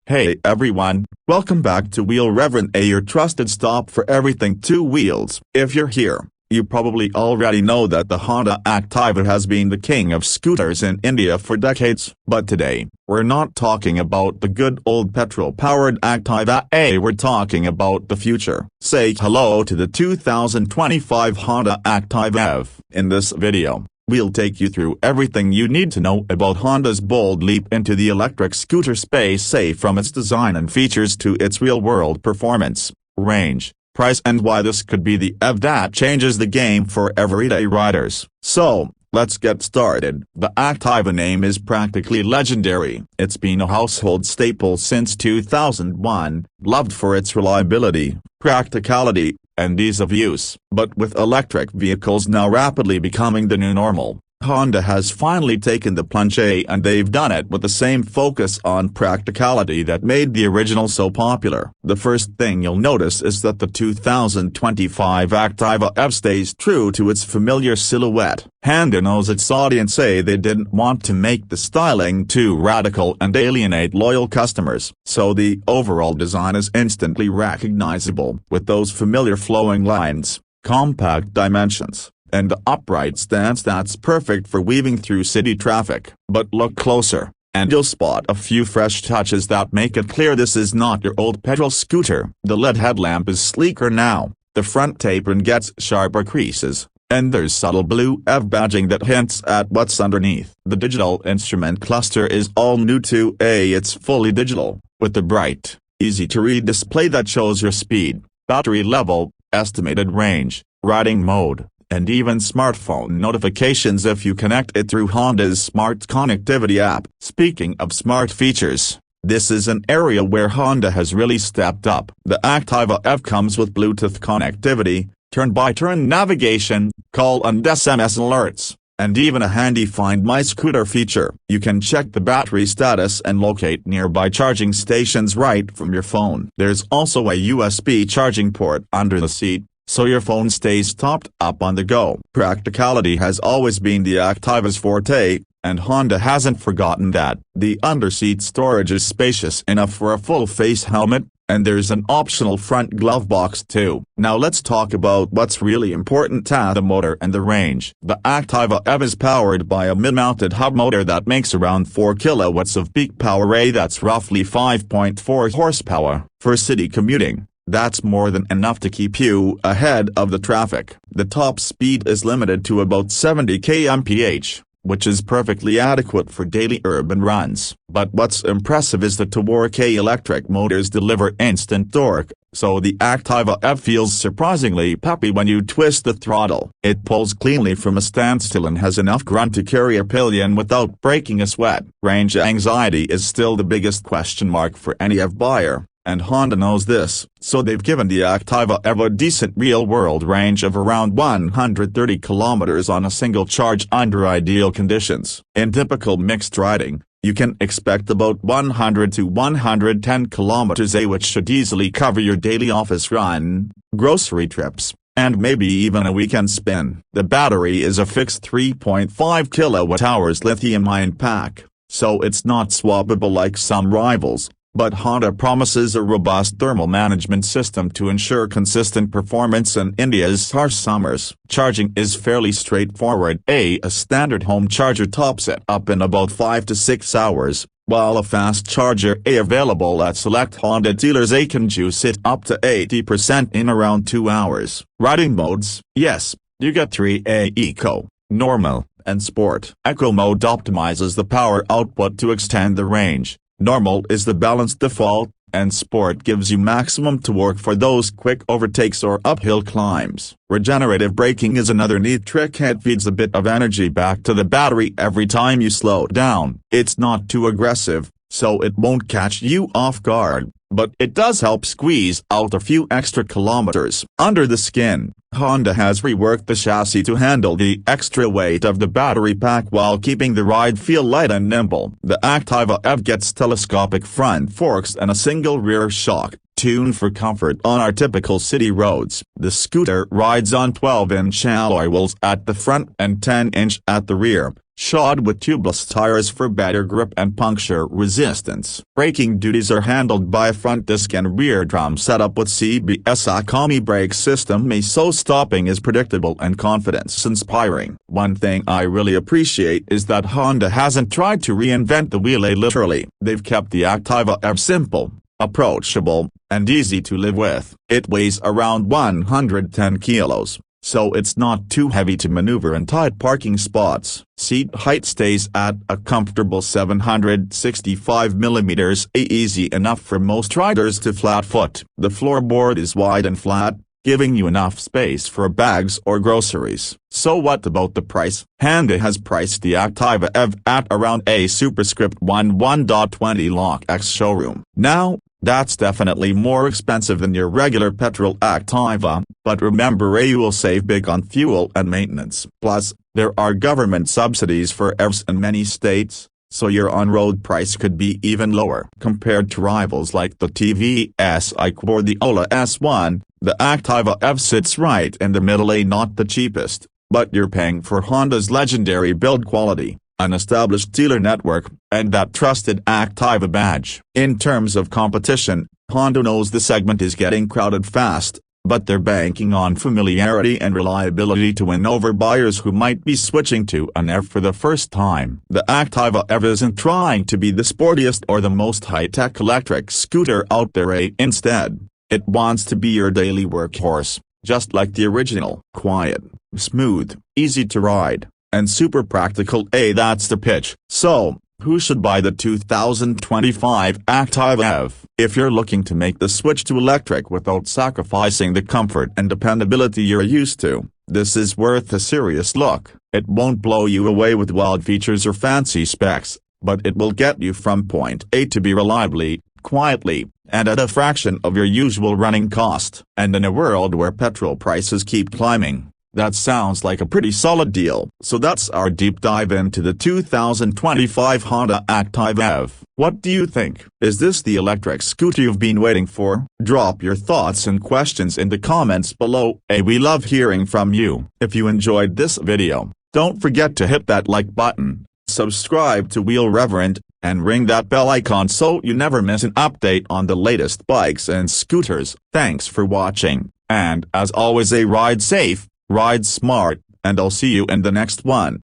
Hey everyone, welcome back to Wheel Reverend A, your trusted stop for everything two wheels. If you're here, you probably already know that the Honda Activa has been the king of scooters in India for decades. But today, we're not talking about the good old petrol-powered Activa EV, we're talking about the future. Say hello to the 2025 Honda Activa EV. In this video, we'll take you through everything you need to know about Honda's bold leap into the electric scooter space, say from its design and features to its real-world performance, range, price, and why this could be the EV that changes the game for everyday riders. So, let's get started. The Activa name is practically legendary. It's been a household staple since 2001, loved for its reliability, practicality, and ease of use. But with electric vehicles now rapidly becoming the new normal, Honda has finally taken the plunge, and they've done it with the same focus on practicality that made the original so popular. The first thing you'll notice is that the 2025 Activa EV stays true to its familiar silhouette. Honda knows its audience, they didn't want to make the styling too radical and alienate loyal customers, so the overall design is instantly recognizable, with those familiar flowing lines, compact dimensions, and the upright stance that's perfect for weaving through city traffic. But look closer, and you'll spot a few fresh touches that make it clear this is not your old petrol scooter. The LED headlamp is sleeker now, the front apron gets sharper creases, and there's subtle blue EV badging that hints at what's underneath. The digital instrument cluster is all new too, it's fully digital, with the bright, easy-to-read display that shows your speed, battery level, estimated range, riding mode, and even smartphone notifications if you connect it through Honda's Smart Connectivity app. Speaking of smart features, this is an area where Honda has really stepped up. The Activa EV comes with Bluetooth connectivity, turn-by-turn navigation, call and SMS alerts, and even a handy Find My Scooter feature. You can check the battery status and locate nearby charging stations right from your phone. There's also a USB charging port under the seat, so your phone stays topped up on the go. Practicality has always been the Activa's forte, and Honda hasn't forgotten that. The underseat storage is spacious enough for a full-face helmet, and there's an optional front glove box too. Now let's talk about what's really important, the motor and the range. The Activa EV is powered by a mid-mounted hub motor that makes around 4 kilowatts of peak power, that's roughly 5.4 horsepower. For city commuting, that's more than enough to keep you ahead of the traffic. The top speed is limited to about 70 km/h, which is perfectly adequate for daily urban runs. But what's impressive is that torque electric motors deliver instant torque, so the Activa EV feels surprisingly peppy when you twist the throttle. It pulls cleanly from a standstill and has enough grunt to carry a pillion without breaking a sweat. Range anxiety is still the biggest question mark for any EV buyer, and Honda knows this, so they've given the Activa EV a decent real-world range of around 130 kilometers on a single charge under ideal conditions. In typical mixed riding, you can expect about 100 to 110 kilometers, which should easily cover your daily office run, grocery trips, and maybe even a weekend spin. The battery is a fixed 3.5 kilowatt-hours lithium-ion pack, so it's not swappable like some rivals. But Honda promises a robust thermal management system to ensure consistent performance in India's harsh summers. Charging is fairly straightforward. A standard home charger tops it up in about 5 to 6 hours, while a fast charger available at select Honda dealers can juice it up to 80% in around 2 hours. Riding modes, yes, you get 3 Eco, Normal, and Sport. Eco mode optimizes the power output to extend the range. Normal is the balanced default, and Sport gives you maximum torque for those quick overtakes or uphill climbs. Regenerative braking is another neat trick. It feeds a bit of energy back to the battery every time you slow down. It's not too aggressive, so it won't catch you off guard, but it does help squeeze out a few extra kilometers. Under the skin, Honda has reworked the chassis to handle the extra weight of the battery pack while keeping the ride feel light and nimble. The Activa EV gets telescopic front forks and a single rear shock, tuned for comfort on our typical city roads. The scooter rides on 12-inch alloy wheels at the front and 10-inch at the rear, shod with tubeless tires for better grip and puncture resistance. Braking duties are handled by a front disc and rear drum setup with CBS Acami brake system, so stopping is predictable and confidence-inspiring. One thing I really appreciate is that Honda hasn't tried to reinvent the wheel. Literally, they've kept the Activa EV simple, approachable, and easy to live with. It weighs around 110 kilos, so it's not too heavy to maneuver in tight parking spots. Seat height stays at a comfortable 765 mm, easy enough for most riders to flat foot. The floorboard is wide and flat, giving you enough space for bags or groceries. So what about the price? Honda has priced the Activa EV at around a superscript 11.20 lakh ex showroom. Now, that's definitely more expensive than your regular petrol Activa, but remember, you will save big on fuel and maintenance. Plus, there are government subsidies for EVs in many states, so your on-road price could be even lower. Compared to rivals like the TVS iQ or the Ola S1, the Activa EV sits right in the middle. Not the cheapest, but you're paying for Honda's legendary build quality, an established dealer network, and that trusted Activa badge. In terms of competition, Honda knows the segment is getting crowded fast, but they're banking on familiarity and reliability to win over buyers who might be switching to an EV for the first time. The Activa EV isn't trying to be the sportiest or the most high-tech electric scooter out there. Instead, it wants to be your daily workhorse, just like the original. Quiet, smooth, easy to ride, and super practical. That's the pitch. So, who should buy the 2025 Activa EV? If you're looking to make the switch to electric without sacrificing the comfort and dependability you're used to, this is worth a serious look. It won't blow you away with wild features or fancy specs, but it will get you from point A to B reliably, quietly, and at a fraction of your usual running cost. And in a world where petrol prices keep climbing, that sounds like a pretty solid deal. So that's our deep dive into the 2025 Honda Activa EV. What do you think? Is this the electric scooter you've been waiting for? Drop your thoughts and questions in the comments below. We love hearing from you. If you enjoyed this video, don't forget to hit that like button, subscribe to Wheel Reverend, and ring that bell icon so you never miss an update on the latest bikes and scooters. Thanks for watching, and as always, ride safe, ride smart, and I'll see you in the next one.